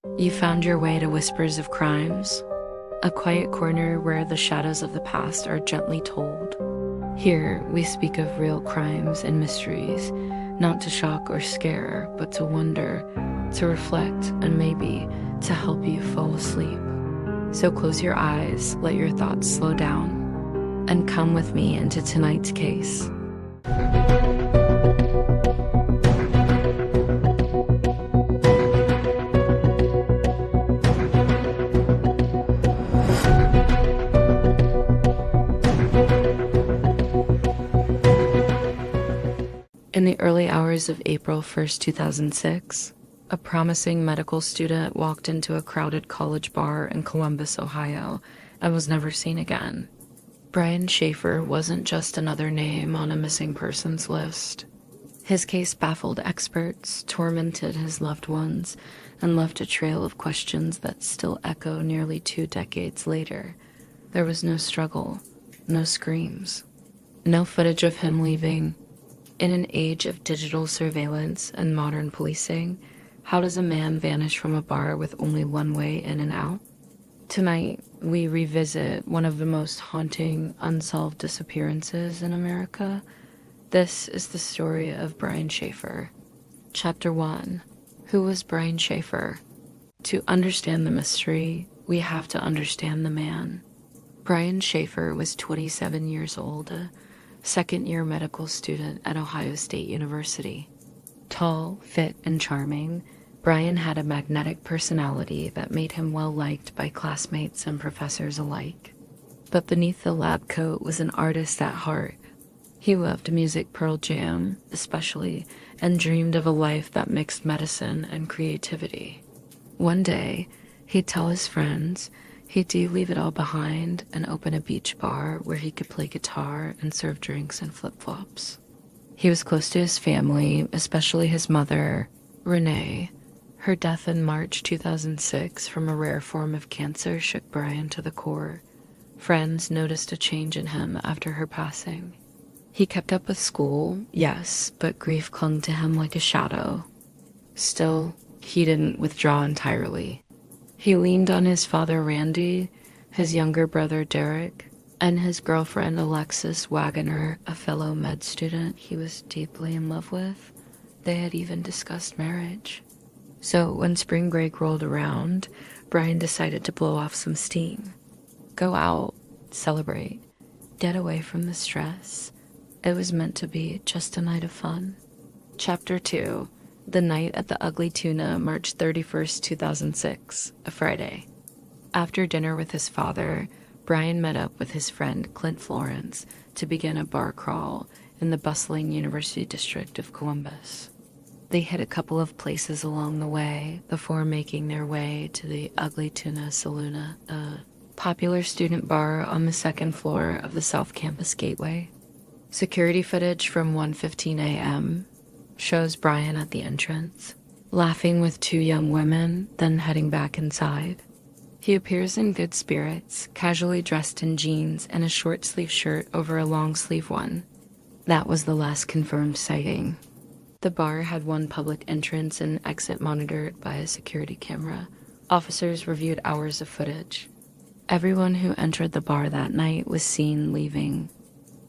You found your way to Whispers of Crimes, a quiet corner where the shadows of the past are gently told. Here, we speak of real crimes and mysteries, not to shock or scare, but to wonder, to reflect, and maybe to help you fall asleep. So close your eyes, let your thoughts slow down, and come with me into tonight's case. In the early hours of April 1st, 2006, a promising medical student walked into a crowded college bar in Columbus, Ohio, and was never seen again. Brian Shaffer wasn't just another name on a missing persons list. His case baffled experts, tormented his loved ones, and left a trail of questions that still echo nearly 2 decades later. There was no struggle, no screams, no footage of him leaving. In an age of digital surveillance and modern policing, how does a man vanish from a bar with only one way in and out? Tonight, we revisit one of the most haunting, unsolved disappearances in America. This is the story of Brian Shaffer. Chapter 1. Who was Brian Shaffer? To understand the mystery, we have to understand the man. Brian Shaffer was 27 years old, a second-year medical student at Ohio State University. Tall, fit, and charming, Brian had a magnetic personality that made him well-liked by classmates and professors alike. But beneath the lab coat was an artist at heart. He loved music, Pearl Jam, especially, and dreamed of a life that mixed medicine and creativity. One day, he'd tell his friends he'd leave it all behind and open a beach bar where he could play guitar and serve drinks and flip-flops. He was close to his family, especially his mother, Renee. Her death in March 2006 from a rare form of cancer shook Brian to the core. Friends noticed a change in him after her passing. He kept up with school, yes, but grief clung to him like a shadow. Still, he didn't withdraw entirely. He leaned on his father Randy, his younger brother Derek, and his girlfriend Alexis Wagoner, a fellow med student he was deeply in love with. They had even discussed marriage. So when spring break rolled around, Brian decided to blow off some steam. Go out, celebrate, get away from the stress. It was meant to be just a night of fun. Chapter 2. The night at the Ugly Tuna, March 31st, 2006, a Friday. After dinner with his father, Brian met up with his friend Clint Florence to begin a bar crawl in the bustling University District of Columbus. They hit a couple of places along the way before making their way to the Ugly Tuna Saloon, a popular student bar on the second floor of the South Campus Gateway. Security footage from 1:15 a.m. shows Brian at the entrance, laughing with 2 young women, then heading back inside. He appears in good spirits, casually dressed in jeans and a short-sleeve shirt over a long-sleeve one. That was the last confirmed sighting. The bar had one public entrance and exit monitored by a security camera. Officers reviewed hours of footage. Everyone who entered the bar that night was seen leaving,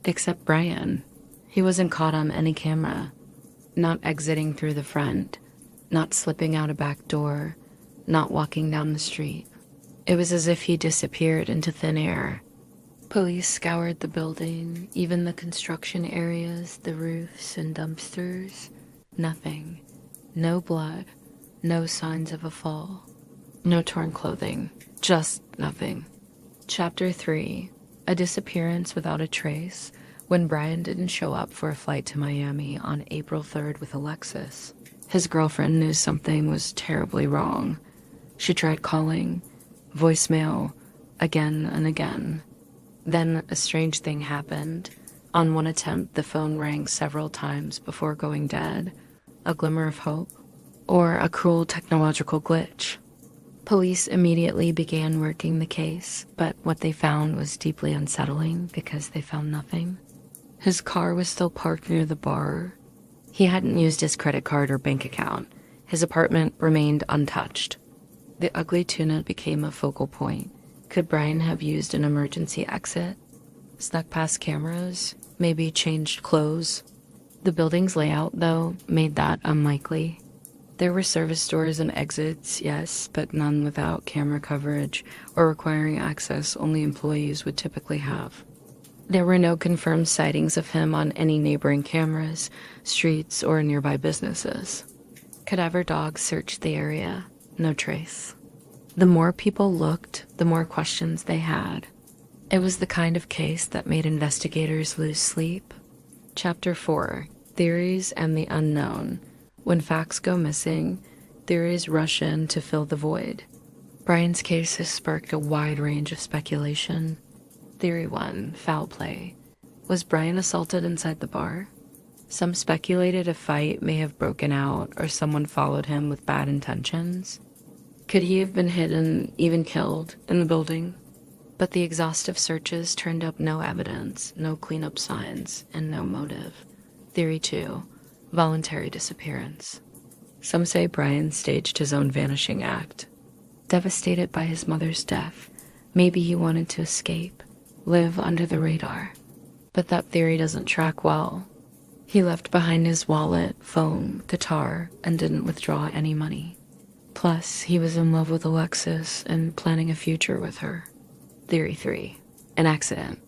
except Brian. He wasn't caught on any camera. Not exiting through the front, not slipping out a back door, not walking down the street. It was as if he disappeared into thin air. Police scoured the building, even the construction areas, the roofs and dumpsters. Nothing. No blood. No signs of a fall. No torn clothing. Just nothing. Chapter 3. A disappearance without a trace. When Brian didn't show up for a flight to Miami on April 3rd with Alexis, his girlfriend knew something was terribly wrong. She tried calling, voicemail, again and again. Then a strange thing happened. On one attempt, the phone rang several times before going dead. A glimmer of hope, or a cruel technological glitch. Police immediately began working the case, but what they found was deeply unsettling because they found nothing. His car was still parked near the bar. He hadn't used his credit card or bank account. His apartment remained untouched. The ugly tuna became a focal point. Could Brian have used an emergency exit? Snuck past cameras? Maybe changed clothes? The building's layout, though, made that unlikely. There were service doors and exits, yes, but none without camera coverage or requiring access only employees would typically have. There were no confirmed sightings of him on any neighboring cameras, streets, or nearby businesses. Cadaver dogs searched the area. No trace. The more people looked, the more questions they had. It was the kind of case that made investigators lose sleep. Chapter 4. Theories and the Unknown. When facts go missing, theories rush in to fill the void. Brian's case has sparked a wide range of speculation. Theory 1. Foul play. Was Brian assaulted inside the bar? Some speculated a fight may have broken out or someone followed him with bad intentions. Could he have been hidden, even killed, in the building? But the exhaustive searches turned up no evidence, no cleanup signs, and no motive. Theory 2. Voluntary disappearance. Some say Brian staged his own vanishing act. Devastated by his mother's death, maybe he wanted to escape, live under the radar. But that theory doesn't track well. He left behind his wallet, phone, guitar, and didn't withdraw any money. Plus, he was in love with Alexis and planning a future with her. Theory 3. An accident.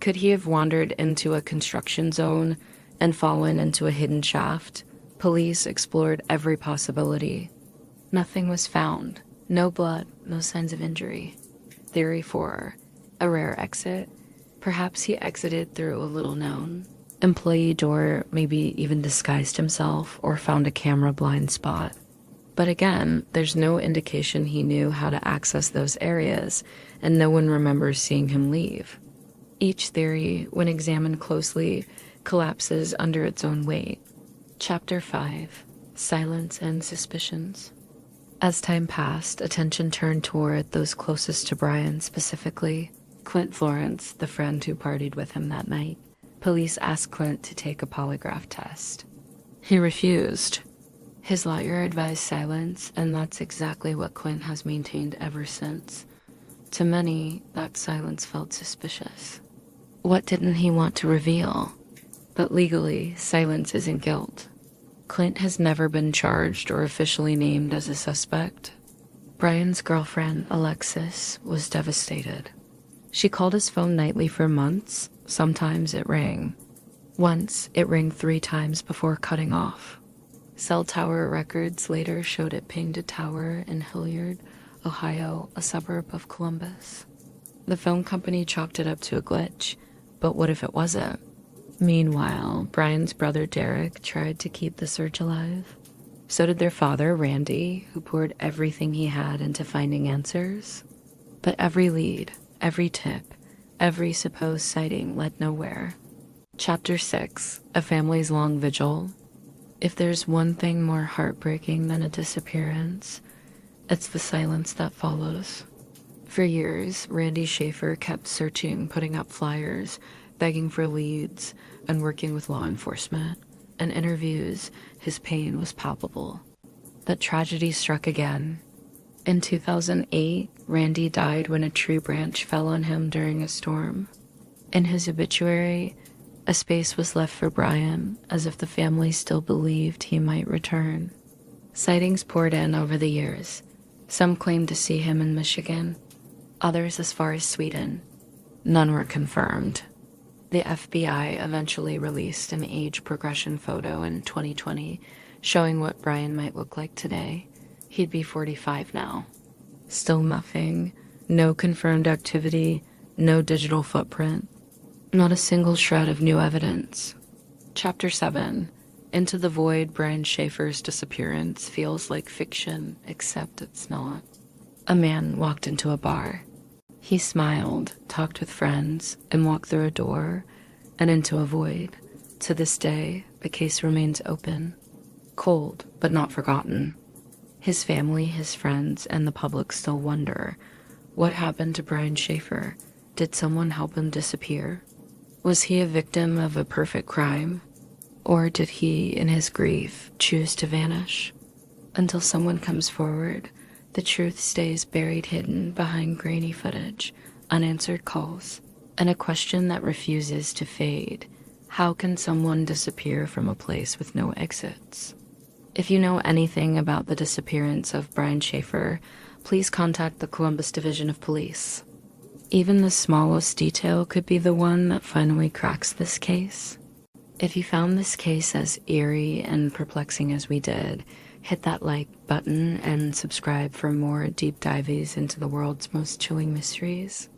Could he have wandered into a construction zone and fallen into a hidden shaft? Police explored every possibility. Nothing was found. No blood, no signs of injury. Theory 4. A rare exit. Perhaps he exited through a little-known employee door, maybe even disguised himself or found a camera blind spot. But again, there's no indication he knew how to access those areas, and no one remembers seeing him leave. Each theory, when examined closely, collapses under its own weight. Chapter 5. Silence and Suspicions. As time passed, attention turned toward those closest to Brian, specifically Clint Florence, the friend who partied with him that night. Police asked Clint to take a polygraph test. He refused. His lawyer advised silence, and that's exactly what Clint has maintained ever since. To many, that silence felt suspicious. What didn't he want to reveal? But legally, silence isn't guilt. Clint has never been charged or officially named as a suspect. Brian's girlfriend, Alexis, was devastated. She called his phone nightly for months. Sometimes it rang. Once, it rang 3 times before cutting off. Cell tower records later showed it pinged a tower in Hilliard, Ohio, a suburb of Columbus. The phone company chalked it up to a glitch, but what if it wasn't? Meanwhile, Brian's brother Derek tried to keep the search alive. So did their father, Randy, who poured everything he had into finding answers. But every lead, every tip, every supposed sighting led nowhere. Chapter 6. A Family's Long Vigil. If there's one thing more heartbreaking than a disappearance, it's the silence that follows. For years, Randy Shaffer kept searching, putting up flyers, begging for leads, and working with law enforcement. In interviews, his pain was palpable. But tragedy struck again. In 2008, Randy died when a tree branch fell on him during a storm. In his obituary, a space was left for Brian, as if the family still believed he might return. Sightings poured in over the years. Some claimed to see him in Michigan, others as far as Sweden. None were confirmed. The FBI eventually released an age progression photo in 2020, showing what Brian might look like today. He'd be 45 now. Still nothing. No confirmed activity. No digital footprint. Not a single shred of new evidence. Chapter 7. Into the Void. Brian Shaffer's disappearance feels like fiction, except it's not. A man walked into a bar. He smiled, talked with friends, and walked through a door and into a void. To this day, the case remains open. Cold, but not forgotten. His family, his friends, and the public still wonder, what happened to Brian Shaffer? Did someone help him disappear? Was he a victim of a perfect crime? Or did he, in his grief, choose to vanish? Until someone comes forward, The truth stays buried hidden behind grainy footage, unanswered calls, and a question that refuses to fade. How can someone disappear from a place with no exits? If you know anything about the disappearance of Brian Shaffer, please contact the Columbus Division of Police. Even the smallest detail could be the one that finally cracks this case. If you found this case as eerie and perplexing as we did, hit that like button and subscribe for more deep dives into the world's most chilling mysteries.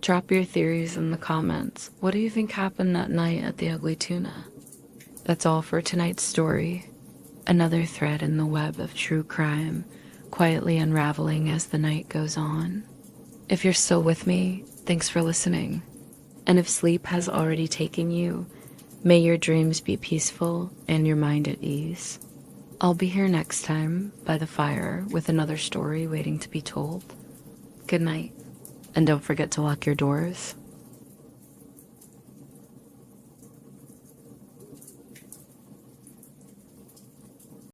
Drop your theories in the comments. What do you think happened that night at the Ugly Tuna? That's all for tonight's story. Another thread in the web of true crime, quietly unraveling as the night goes on. If you're still with me, thanks for listening. And if sleep has already taken you, may your dreams be peaceful and your mind at ease. I'll be here next time by the fire with another story waiting to be told. Good night, and don't forget to lock your doors.